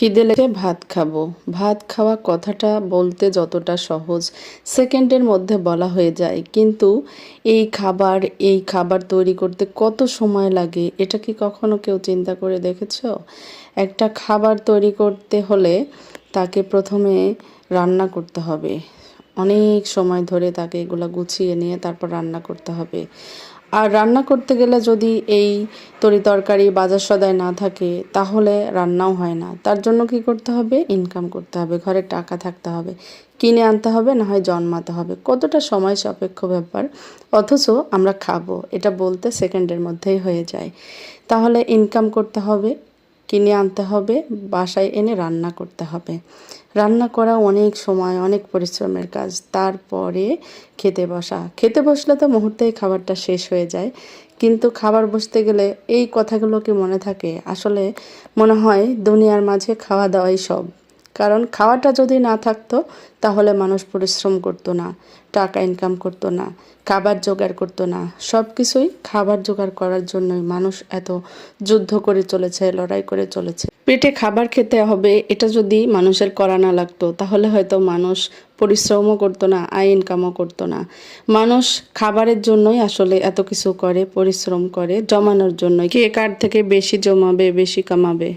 খিদে লেগে ভাত খাবো। ভাত খাওয়া কথাটা বলতে যতটা সহজ, সেকেন্ডের মধ্যে বলা হয়ে যায়, কিন্তু এই খাবার তৈরি করতে কত সময় লাগে এটা কি কখনো কেউ চিন্তা করে দেখেছো? একটা খাবার তৈরি করতে হলে তাকে প্রথমে রান্না করতে হবে। অনেক সময় ধরে তাকে এগুলো গুছিয়ে নিয়ে তারপর রান্না করতে হবে। আর রান্না করতে গেলে যদি এই তরিতরকারি বাজার সদাই না থাকে তাহলে রান্নাও হয় না। তার জন্য কি করতে হবে? ইনকাম করতে হবে, ঘরে টাকা থাকতে হবে, কিনে আনতে হবে, না হয় জন্মাতে হবে। কতটা সময় সাপেক্ষ ব্যাপার, অথচ আমরা খাবো এটা বলতে সেকেন্ডের মধ্যেই হয়ে যায়। তাহলে ইনকাম করতে হবে, কিনে আনতে হবে, বাসায় এনে রান্না করতে হবে। রান্না করা অনেক সময়, অনেক পরিশ্রমের কাজ। তারপরে খেতে বসলে তো মুহূর্তেই খাবারটা শেষ হয়ে যায়, কিন্তু খাবার বসতে গেলে এই কথাগুলো কি মনে থাকে? আসলে মনে হয় দুনিয়ার মাঝে খাওয়া দাওয়াই সব। কারণ খাওয়াটা যদি না থাকতো তাহলে মানুষ পরিশ্রম করতো না, টাকা ইনকাম করতো না, খাবার জোগাড় করতো না। সব কিছুই খাবার জোগাড় করার জন্যই মানুষ এত যুদ্ধ করে চলেছে, লড়াই করে চলেছে। পেটে খাবার খেতে হবে এটা যদি মানুষের করা না লাগতো তাহলে হয়তো মানুষ পরিশ্রমও করতো না, আয় ইনকামও করতো না। মানুষ খাবারের জন্যই আসলে এত কিছু করে, পরিশ্রম করে, জমানোর জন্যই। কে কার থেকে বেশি জমাবে, বেশি কামাবে।